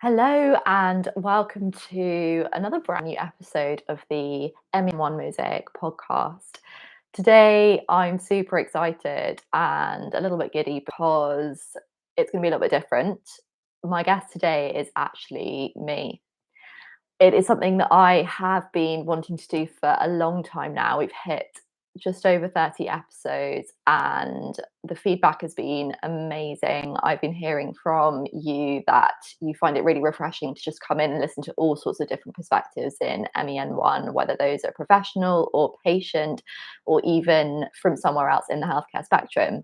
Hello and welcome to another brand new episode of the MEN1 Mosaic podcast. Today I'm super excited and a little bit giddy because it's going to be a little bit different. My guest today is actually me. It is something that I have been wanting to do for a long time now. We've hit just over 30 episodes and the feedback has been amazing. I've been hearing from you that you find it really refreshing to just come in and listen to all sorts of different perspectives in MEN1, whether those are professional or patient or even from somewhere else in the healthcare spectrum.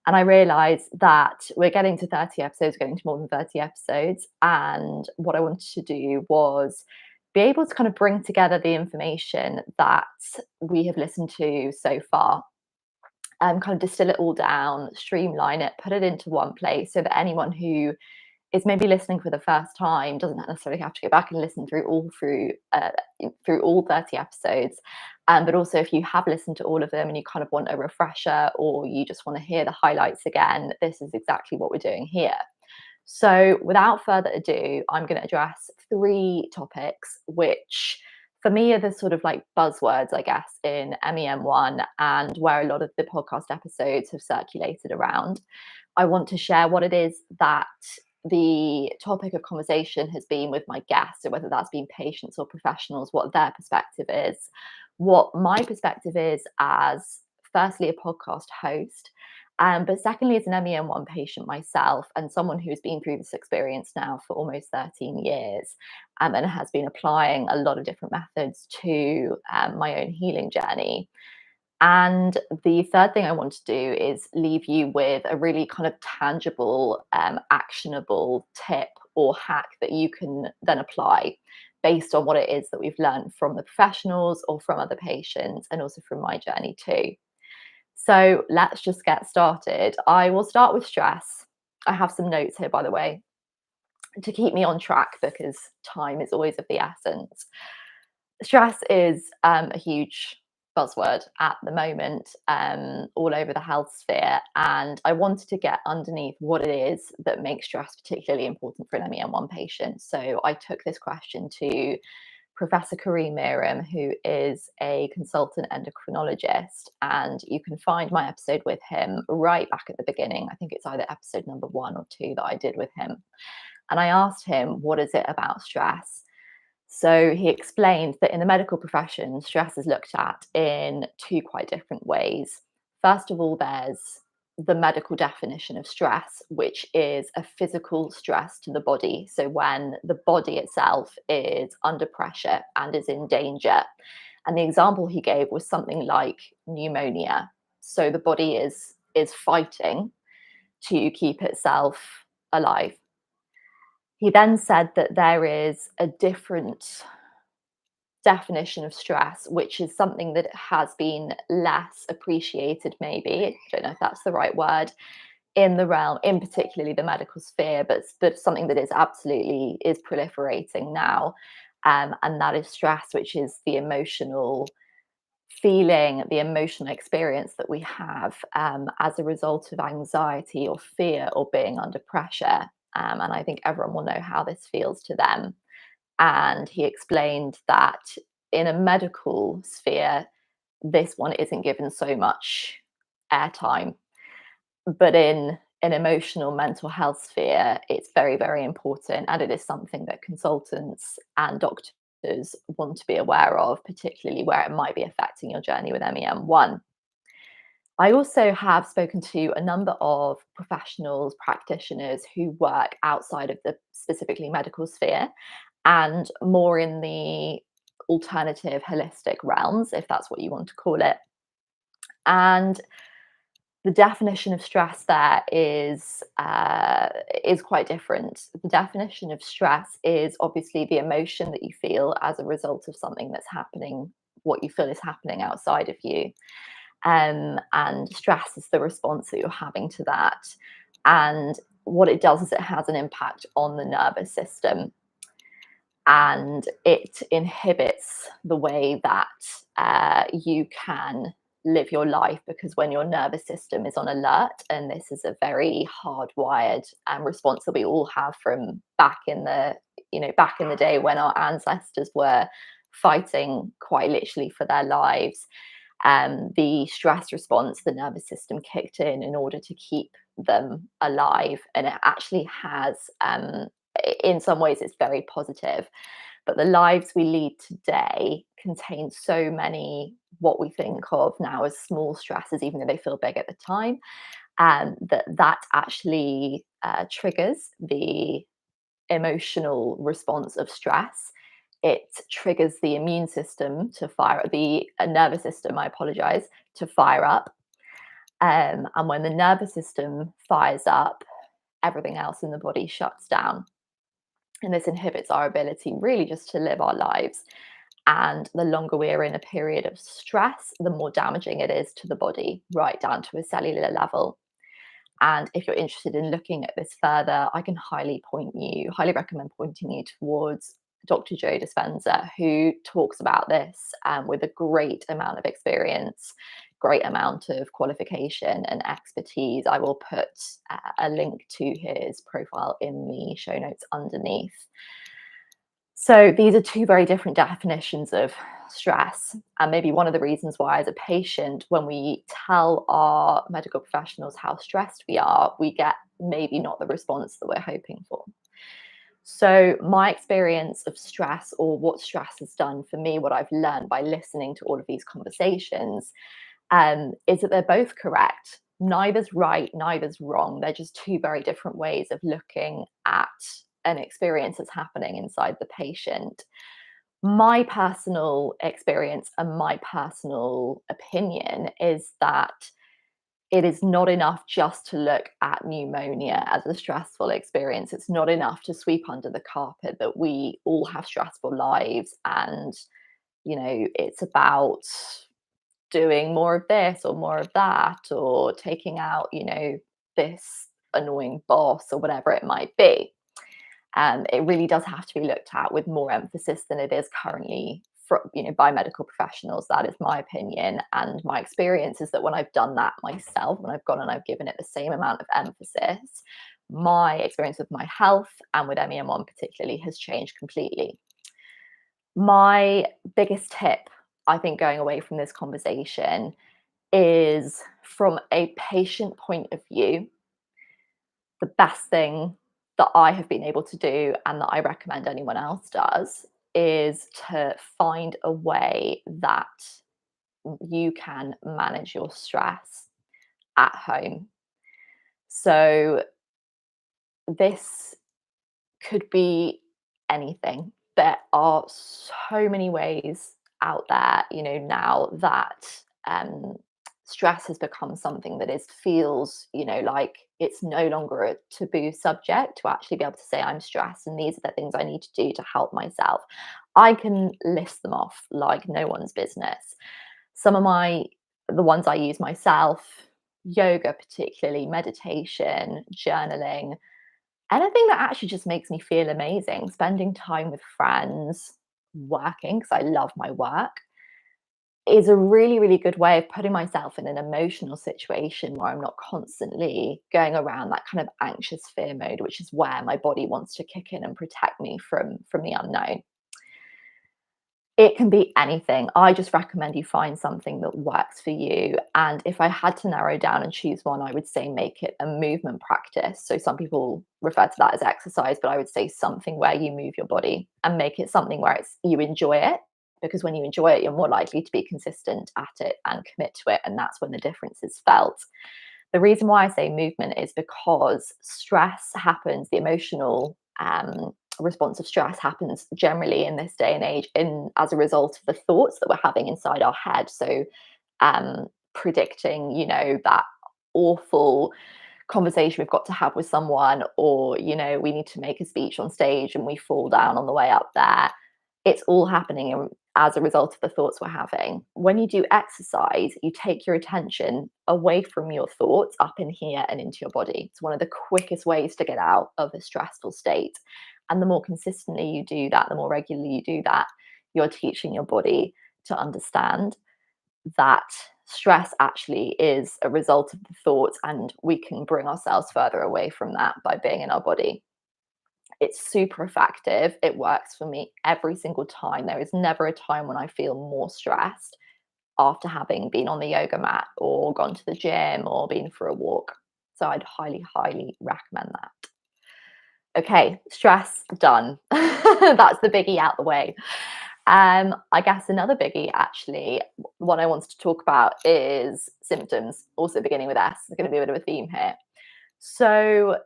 And I realized that we're getting to 30 episodes, getting to more than 30 episodes. And what I wanted to do was be able to kind of bring together the information that we have listened to so far and kind of distill it all down, streamline it, put it into one place so that anyone who is maybe listening for the first time doesn't necessarily have to go back and listen through all 30 episodes. But also, if you have listened to all of them and you kind of want a refresher or you just want to hear the highlights again, this is exactly what we're doing here. So without further ado, I'm going to address three topics, which for me are the sort of like buzzwords, I guess, in MEM1 and where a lot of the podcast episodes have circulated around. I want to share what it is that the topic of conversation has been with my guests, so whether that's been patients or professionals, what their perspective is, what my perspective is as firstly a podcast host, but secondly as an MEN1 patient myself and someone who's been through this experience now for almost 13 years and has been applying a lot of different methods to my own healing journey. And the third thing I want to do is leave you with a really kind of tangible, actionable tip or hack that you can then apply based on what it is that we've learned from the professionals or from other patients and also from my journey too. So let's just get started. I will start with stress. I have some notes here, by the way, to keep me on track because time is always of the essence. Stress is a huge buzzword at the moment all over the health sphere. And I wanted to get underneath what it is that makes stress particularly important for an MEN1 patient. So I took this question to Professor Kareem Miram, who is a consultant endocrinologist. And you can find my episode with him right back at the beginning. I think it's either episode number 1 or 2 that I did with him. And I asked him, what is it about stress? So he explained that in the medical profession, stress is looked at in two quite different ways. First of all, there's the medical definition of stress, which is a physical stress to the body. So when the body itself is under pressure and is in danger. And the example he gave was something like pneumonia. So the body is fighting to keep itself alive. He then said that there is a different definition of stress, which is something that has been less appreciated, maybe. I don't know if that's the right word, in the realm, in particularly the medical sphere, but something that is absolutely is proliferating now. And that is stress, which is the emotional feeling, the emotional experience that we have as a result of anxiety or fear or being under pressure. And I think everyone will know how this feels to them. And he explained that in a medical sphere, this one isn't given so much airtime. But in an emotional mental health sphere, it's very, very important. And it is something that consultants and doctors want to be aware of, particularly where it might be affecting your journey with MEM1. I also have spoken to a number of professionals, practitioners who work outside of the specifically medical sphere and more in the alternative holistic realms, if that's what you want to call it. And the definition of stress there is quite different. The definition of stress is obviously the emotion that you feel as a result of something that's happening, what you feel is happening outside of you. And stress is the response that you're having to that. And what it does is it has an impact on the nervous system and it inhibits the way that you can live your life, because when your nervous system is on alert, and this is a very hardwired response that we all have from back in the day when our ancestors were fighting quite literally for their lives, the stress response, the nervous system kicked in order to keep them alive. And it actually has, in some ways, it's very positive. But the lives we lead today contain so many what we think of now as small stresses, even though they feel big at the time, and that actually triggers the emotional response of stress. It triggers the immune system to fire, the nervous system, I apologize, to fire up. And when the nervous system fires up, everything else in the body shuts down. And this inhibits our ability really just to live our lives. And the longer we're in a period of stress, the more damaging it is to the body, right down to a cellular level. And if you're interested in looking at this further, I can highly recommend pointing you towards Dr. Joe Dispenza, who talks about this with a great amount of experience, great amount of qualification and expertise. I will put a link to his profile in the show notes underneath. So these are two very different definitions of stress. And maybe one of the reasons why, as a patient, when we tell our medical professionals how stressed we are, we get maybe not the response that we're hoping for. So, my experience of stress, or what stress has done for me, what I've learned by listening to all of these conversations, is that they're both correct. Neither's right, neither's wrong. They're just two very different ways of looking at an experience that's happening inside the patient. My personal experience and my personal opinion is that it is not enough just to look at pneumonia as a stressful experience. It's not enough to sweep under the carpet that we all have stressful lives, and it's about doing more of this or more of that, or taking out, this annoying boss or whatever it might be. It really does have to be looked at with more emphasis than it is currently by medical professionals. That is my opinion. And my experience is that when I've done that myself, when I've gone and I've given it the same amount of emphasis, my experience with my health and with MEN1 particularly has changed completely. My biggest tip, I think, going away from this conversation is, from a patient point of view, the best thing that I have been able to do, and that I recommend anyone else does, is to find a way that you can manage your stress at home. So this could be anything. There are so many ways out there, now that stress has become something that feels, like it's no longer a taboo subject to actually be able to say, I'm stressed and these are the things I need to do to help myself. I can list them off like no one's business. Some of the ones I use myself: yoga, particularly, meditation, journaling, anything that actually just makes me feel amazing, spending time with friends, working, because I love my work, is a really, really good way of putting myself in an emotional situation where I'm not constantly going around that kind of anxious fear mode, which is where my body wants to kick in and protect me from the unknown. It can be anything. I just recommend you find something that works for you. And if I had to narrow down and choose one, I would say make it a movement practice. So some people refer to that as exercise, but I would say something where you move your body, and make it something where you enjoy it. Because when you enjoy it, you're more likely to be consistent at it and commit to it. And that's when the difference is felt. The reason why I say movement is because stress happens, the emotional response of stress happens generally in this day and age as a result of the thoughts that we're having inside our head. So predicting, that awful conversation we've got to have with someone, or we need to make a speech on stage and we fall down on the way up there. It's all happening as a result of the thoughts we're having. When you do exercise, you take your attention away from your thoughts, up in here and into your body. It's one of the quickest ways to get out of a stressful state. And the more consistently you do that, the more regularly you do that, you're teaching your body to understand that stress actually is a result of the thoughts, and we can bring ourselves further away from that by being in our body. It's super effective. It works for me every single time. There is never a time when I feel more stressed after having been on the yoga mat or gone to the gym or been for a walk. So I'd highly, highly recommend that. Okay, stress done. That's the biggie out the way. I guess another biggie, actually, what I wanted to talk about is symptoms, also beginning with S. There's going to be a bit of a theme here. So,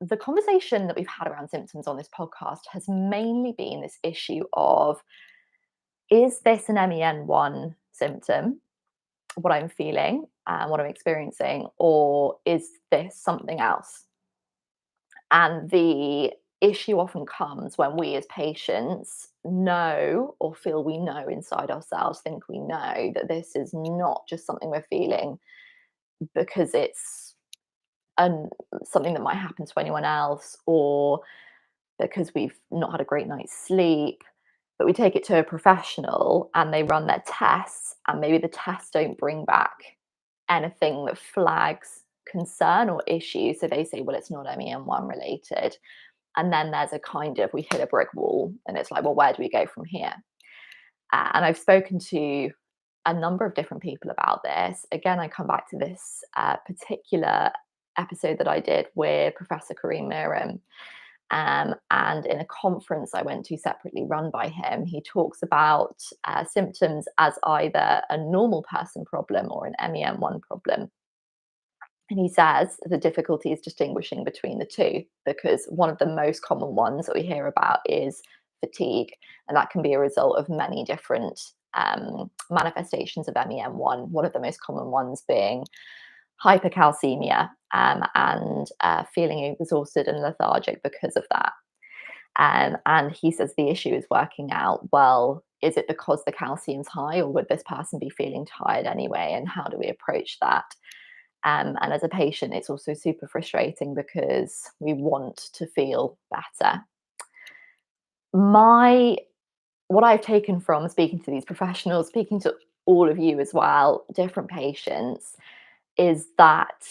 the conversation that we've had around symptoms on this podcast has mainly been this issue of, is this an MEN1 symptom, what I'm feeling and what I'm experiencing, or is this something else? And the issue often comes when we as patients know or feel we know inside ourselves, think we know that this is not just something we're feeling because it's an, something that might happen to anyone else, or because we've not had a great night's sleep. But we take it to a professional and they run their tests, and maybe the tests don't bring back anything that flags concern or issue. So they say, well, it's not MEN1 related. And then there's a kind of, we hit a brick wall and it's like, well, where do we go from here? And I've spoken to a number of different people about this. Again, I come back to this particular episode that I did with Professor Kareem Miram. And in a conference I went to separately run by him, he talks about symptoms as either a normal person problem or an MEN1 problem. And he says the difficulty is distinguishing between the two, because one of the most common ones that we hear about is fatigue. And that can be a result of many different manifestations of MEN1. One of the most common ones being hypercalcemia, and feeling exhausted and lethargic because of that. And he says the issue is working out, well, is it because the calcium's high, or would this person be feeling tired anyway? And how do we approach that? And as a patient, it's also super frustrating because we want to feel better. My What I've taken from speaking to these professionals, speaking to all of you as well, different patients, is that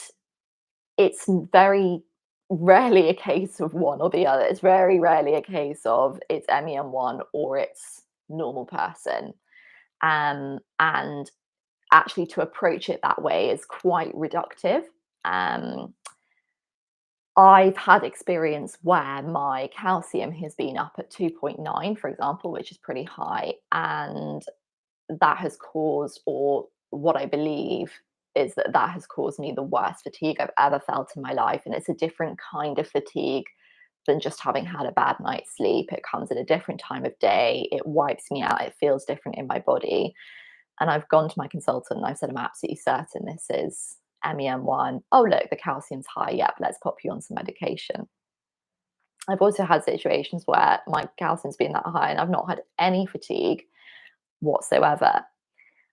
it's very rarely a case of one or the other. It's very rarely a case of it's MEN1 or it's normal person. And actually, to approach it that way is quite reductive. Um, I've had experience where my calcium has been up at 2.9, for example, which is pretty high. And that has caused, or what I believe is that that has caused me the worst fatigue I've ever felt in my life. And it's a different kind of fatigue than just having had a bad night's sleep. It comes at a different time of day. It wipes me out. It feels different in my body. And I've gone to my consultant and I've said, I'm absolutely certain this is MEN1. Oh, look, the calcium's high. Yep, let's pop you on some medication. I've also had situations where my calcium's been that high and I've not had any fatigue whatsoever.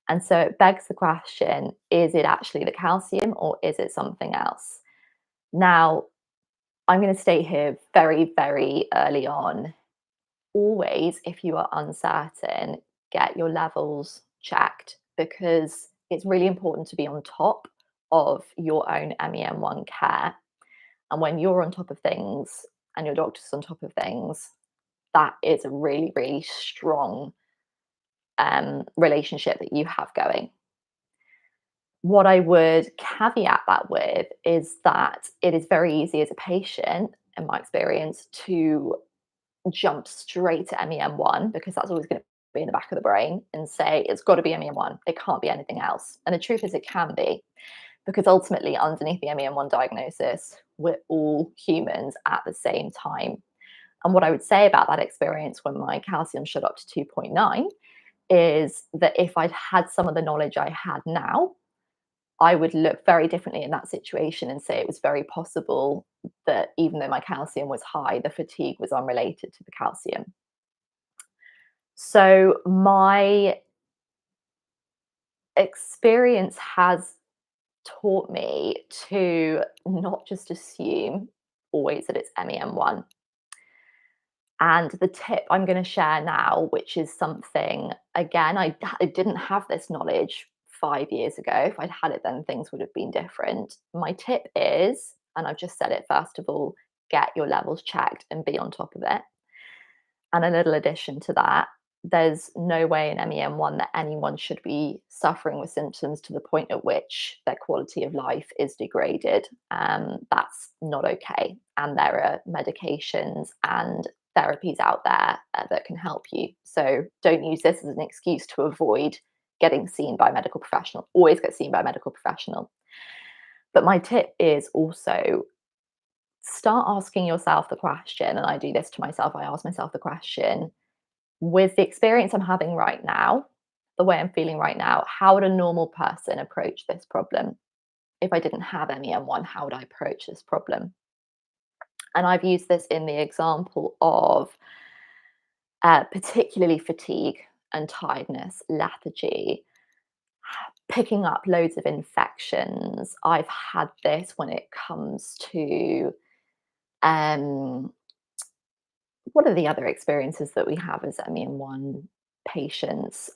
And so it begs the question, is it actually the calcium or is it something else? Now, I'm going to state here very, very early on, always, if you are uncertain, get your levels checked, because it's really important to be on top of your own MEN1 care. And when you're on top of things and your doctor's on top of things, that is a really, really strong relationship that you have going. What I would caveat that with is that it is very easy as a patient, in my experience, to jump straight to MEN1, because that's always going to be in the back of the brain, and say it's got to be MEN1. It can't be anything else. And the truth is, it can be, because ultimately, underneath the MEN1 diagnosis, we're all humans at the same time. And what I would say about that experience when my calcium shot up to 2.9 is that if I'd had some of the knowledge I had now, I would look very differently in that situation and say it was very possible that even though my calcium was high, the fatigue was unrelated to the calcium. So my experience has taught me to not just assume always that it's MEN1. And the tip I'm going to share now, which is something, again, I didn't have this knowledge 5 years ago. If I'd had it then, things would have been different. My tip is, and I've just said it first of all, get your levels checked and be on top of it. And a little addition to that, there's no way in MEN1 that anyone should be suffering with symptoms to the point at which their quality of life is degraded. That's not okay. And there are medications and therapies out there that can help you. So don't use this as an excuse to avoid getting seen by a medical professional. Always get seen by a medical professional. But my tip is also start asking yourself the question, and I do this to myself, I ask myself the question, with the experience I'm having right now, the way I'm feeling right now, how would a normal person approach this problem? If I didn't have MEN1, how would I approach this problem? And I've used this in the example of particularly fatigue and tiredness, lethargy, picking up loads of infections. I've had this when it comes to um, what are the other experiences that we have as MEN1 patients?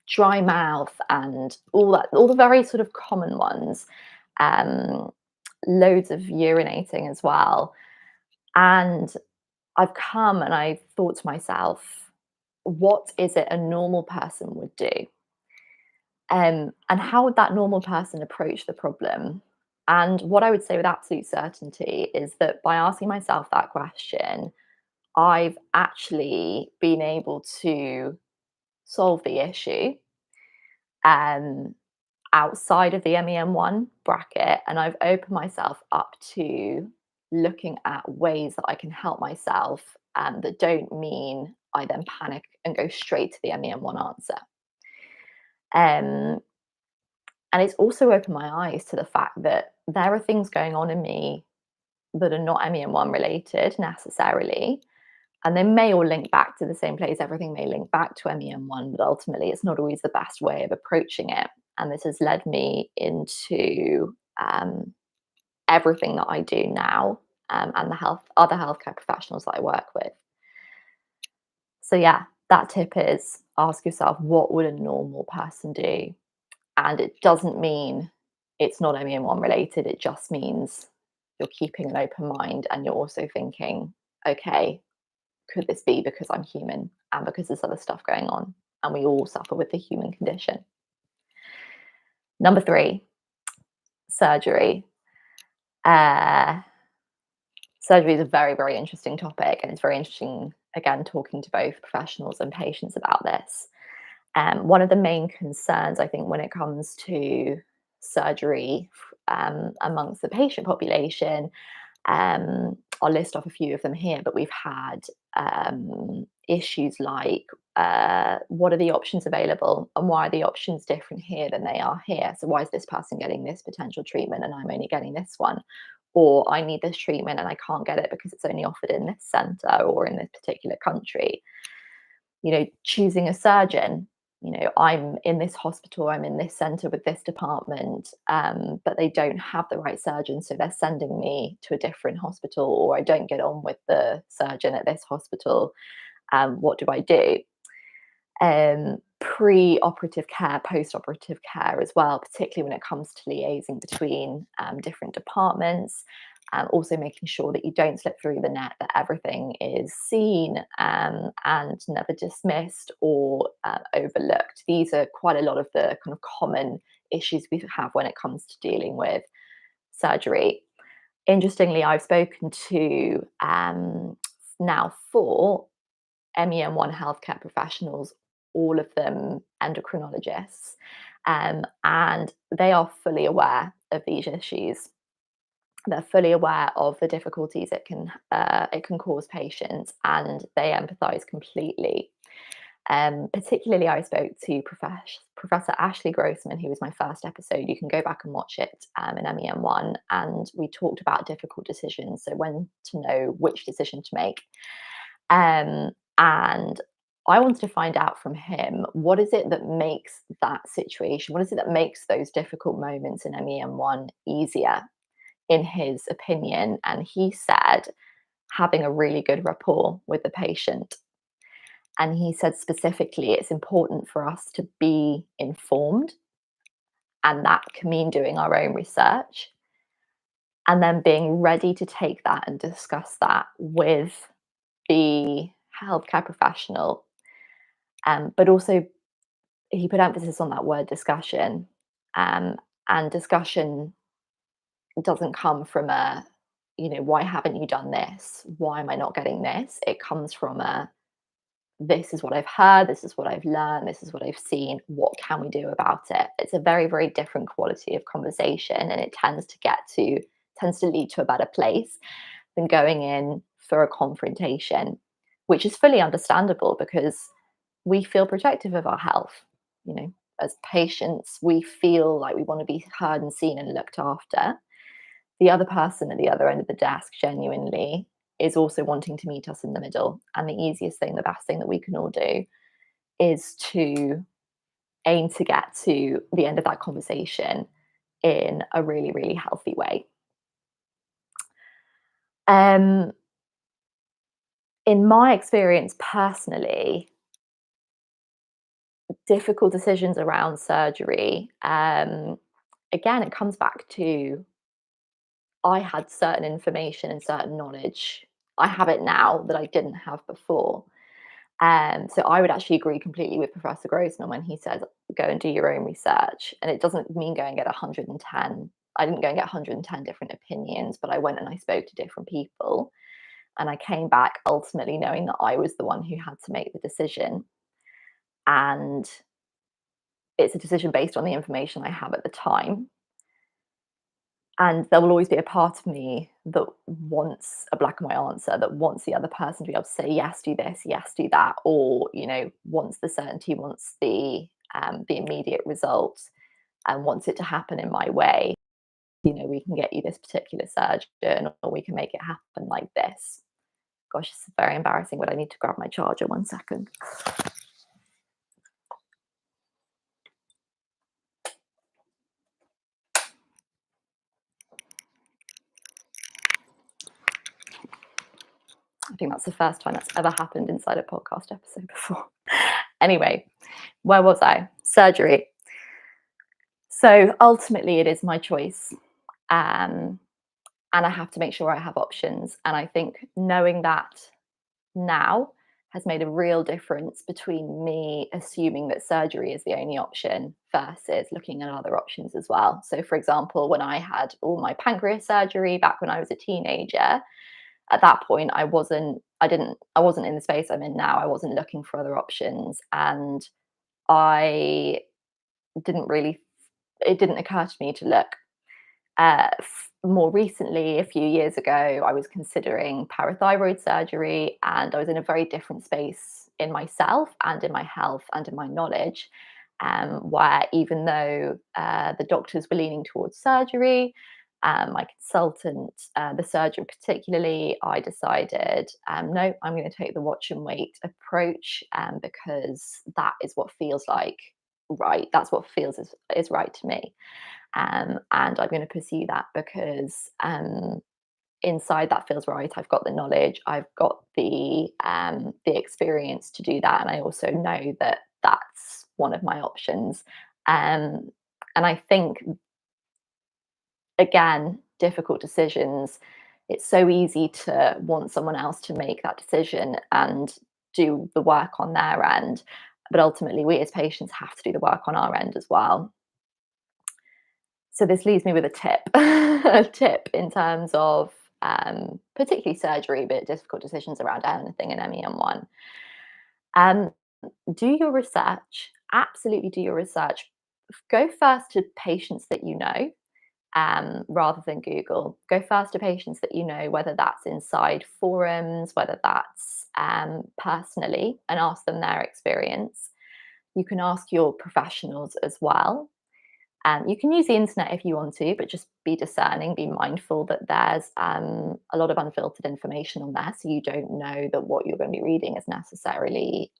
Dry mouth and all that, all the very sort of common ones. Um, Loads of urinating as well. And I've come and I thought to myself, what is it a normal person would do? And how would that normal person approach the problem? And what I would say with absolute certainty is that by asking myself that question, I've actually been able to solve the issue um, outside of the MEM1 bracket, and I've opened myself up to looking at ways that I can help myself that don't mean I then panic and go straight to the MEM1 answer. Um, and it's also opened my eyes to the fact that there are things going on in me that are not MEM1 related necessarily. And they may all link back to the same place. Everything may link back to MEN1, but ultimately it's not always the best way of approaching it. And this has led me into everything that I do now and the other healthcare professionals that I work with. So yeah, that tip is ask yourself, what would a normal person do? And it doesn't mean it's not MEN1 related. It just means you're keeping an open mind and you're also thinking, okay, could this be because I'm human and because there's other stuff going on? And we all suffer with the human condition. Number 3, surgery. Uh, Surgery is a very, very interesting topic, and it's very interesting, again, talking to both professionals and patients about this. One of the main concerns, I think, when it comes to surgery amongst the patient population, I'll list off a few of them here, but we've had issues like what are the options available and why are the options different here than they are here? So, why is this person getting this potential treatment and I'm only getting this one? Or I need this treatment and I can't get it because it's only offered in this centre or in this particular country. Choosing a surgeon. I'm in this hospital, I'm in this centre with this department, but they don't have the right surgeon, so they're sending me to a different hospital, or I don't get on with the surgeon at this hospital. What do I do? Pre-operative care, post-operative care as well, particularly when it comes to liaising between different departments. Also making sure that you don't slip through the net, that everything is seen and never dismissed or overlooked. These are quite a lot of the kind of common issues we have when it comes to dealing with surgery. Interestingly, I've spoken to now 4 MEN1 healthcare professionals, all of them endocrinologists, and they are fully aware of these issues. They're fully aware of the difficulties it can cause patients, and they empathise completely. Particularly, I spoke to Professor Ashley Grossman, who was my first episode. You can go back and watch it in MEN1, and we talked about difficult decisions, so when to know which decision to make. And I wanted to find out from him, what is it that makes that situation, what is it that makes those difficult moments in MEN1 easier, in his opinion? And he said, having a really good rapport with the patient. And he said specifically, it's important for us to be informed, and that can mean doing our own research, and then being ready to take that and discuss that with the healthcare professional. But also, he put emphasis on that word discussion. Um, and discussion doesn't come from a, why haven't you done this? Why am I not getting this? It comes from a, this is what I've heard, this is what I've learned, this is what I've seen. What can we do about it? It's a very, very different quality of conversation, and it tends to lead to a better place than going in for a confrontation, which is fully understandable because we feel protective of our health. You know, as patients, we feel like we want to be heard and seen and looked after. The other person at the other end of the desk genuinely is also wanting to meet us in the middle. And the easiest thing, the best thing that we can all do is to aim to get to the end of that conversation in a really, really healthy way. Um, in my experience personally, difficult decisions around surgery, again, it comes back to I had certain information and certain knowledge. I have it now that I didn't have before. So I would actually agree completely with Professor Grossman when he says, go and do your own research. And it doesn't mean go and get 110. I didn't go and get 110 different opinions, but I went and I spoke to different people. And I came back ultimately knowing that I was the one who had to make the decision. And it's a decision based on the information I have at the time. And there will always be a part of me that wants a black and white answer, that wants the other person to be able to say, yes, do this, yes, do that, or, wants the certainty, wants the immediate result, and wants it to happen in my way. We can get you this particular surgeon, or we can make it happen like this. Gosh, it's very embarrassing, but I need to grab my charger 1 second. I think that's the first time that's ever happened inside a podcast episode before. Anyway, where was I? Surgery. So ultimately, it is my choice. Um, and I have to make sure I have options. And I think knowing that now has made a real difference between me assuming that surgery is the only option versus looking at other options as well. So, for example, when I had all my pancreas surgery back when I was a teenager, at that point I wasn't in the space I'm in now. I wasn't looking for other options, and I didn't really it didn't occur to me to look. More recently, a few years ago, I was considering parathyroid surgery, and I was in a very different space in myself and in my health and in my knowledge. Where even though the doctors were leaning towards surgery, my consultant, the surgeon particularly, I decided, no, I'm going to take the watch and wait approach, because that is what feels like right. That's what feels is right to me. And I'm going to pursue that because inside that feels right. I've got the knowledge, I've got the experience to do that, and I also know that that's one of my options. Um, and I think again, difficult decisions. It's so easy to want someone else to make that decision and do the work on their end, but ultimately, we as patients have to do the work on our end as well. So this leaves me with a tip, a tip in terms of particularly surgery, but difficult decisions around anything in MEN1. Um, do your research. Absolutely do your research. Go first to patients that you know, rather than Google. Go first to patients that you know, whether that's inside forums, whether that's personally, and ask them their experience. You can ask your professionals as well. You can use the internet if you want to, but just be discerning, be mindful that there's a lot of unfiltered information on there. So you don't know that what you're going to be reading is necessarily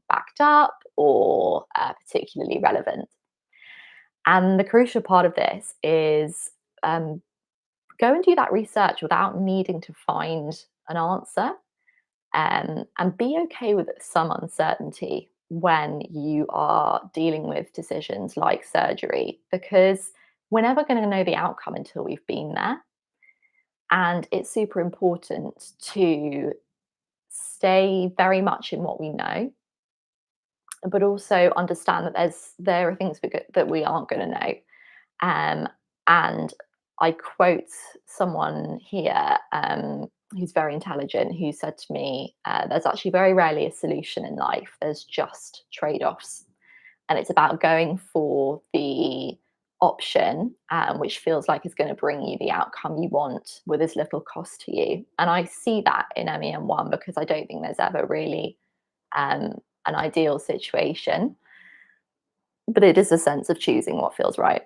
backed up or particularly relevant. And the crucial part of this is go and do that research without needing to find an answer. and be okay with some uncertainty when you are dealing with decisions like surgery, because we're never going to know the outcome until we've been there. And it's super important to stay very much in what we know, but also understand that there are things that we aren't going to know. Um, and I quote someone here who's very intelligent, who said to me, "There's actually very rarely a solution in life. There's just trade-offs, and it's about going for the option which feels like it's going to bring you the outcome you want with as little cost to you." And I see that in MEN1 because I don't think there's ever really um, an ideal situation, but it is a sense of choosing what feels right.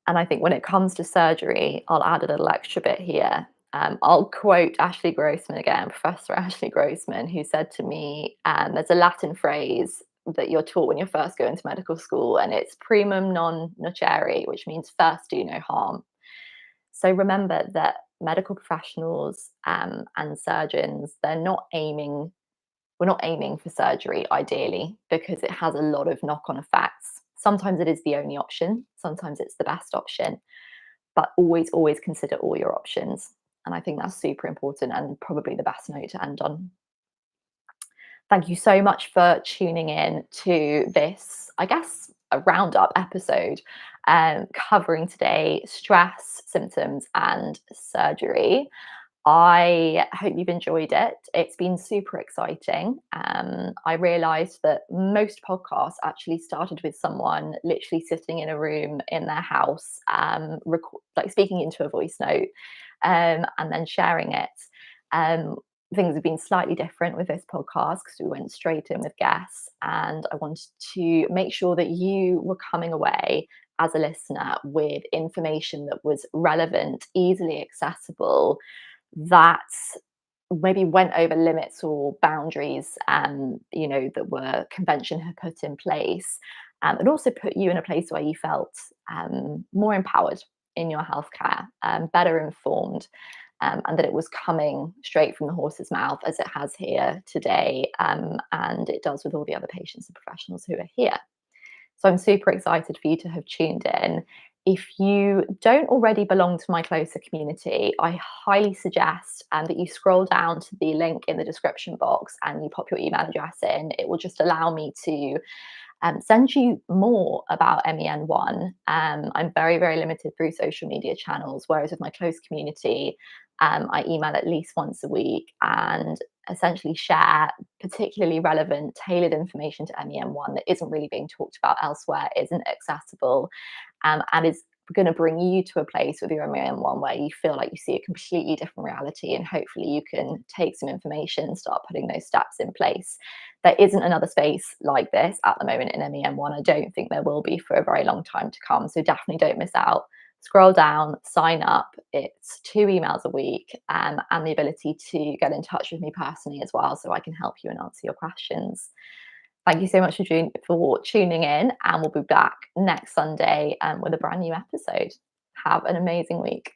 And I think when it comes to surgery, I'll add a little extra bit here. I'll quote Ashley Grossman again, Professor Ashley Grossman, who said to me, there's a Latin phrase that you're taught when you first go into medical school, and it's primum non nocere, which means first do no harm. So remember that medical professionals and surgeons, we're not aiming for surgery ideally because it has a lot of knock on effects. Sometimes it is the only option, sometimes it's the best option, but always, always consider all your options. And I think that's super important and probably the best note to end on. Thank you so much for tuning in to this, I guess, a roundup episode covering today stress, symptoms, and surgery. I hope you've enjoyed it. It's been super exciting. I realized that most podcasts actually started with someone literally sitting in a room in their house, like speaking into a voice note, and then sharing it. Um, Things have been slightly different with this podcast because we went straight in with guests, and I wanted to make sure that you were coming away as a listener with information that was relevant, easily accessible, that maybe went over limits or boundaries that were convention had put in place, and also put you in a place where you felt more empowered in your healthcare, better informed, and that it was coming straight from the horse's mouth as it has here today, and it does with all the other patients and professionals who are here. So I'm super excited for you to have tuned in. If you don't already belong to my closer community, I highly suggest that you scroll down to the link in the description box and you pop your email address in. It will just allow me to send you more about MEN1. I'm very, very limited through social media channels, whereas with my close community, I email at least once a week and essentially share particularly relevant, tailored information to MEN1 that isn't really being talked about elsewhere, isn't accessible, and is going to bring you to a place with your MEN1 where you feel like you see a completely different reality, and hopefully you can take some information and start putting those steps in place. There isn't another space like this at the moment in MEN1. I don't think there will be for a very long time to come. So definitely don't miss out. Scroll down, sign up. It's 2 emails a week, and the ability to get in touch with me personally as well, so I can help you and answer your questions. Thank you so much for tuning in, and we'll be back next Sunday with a brand new episode. Have an amazing week.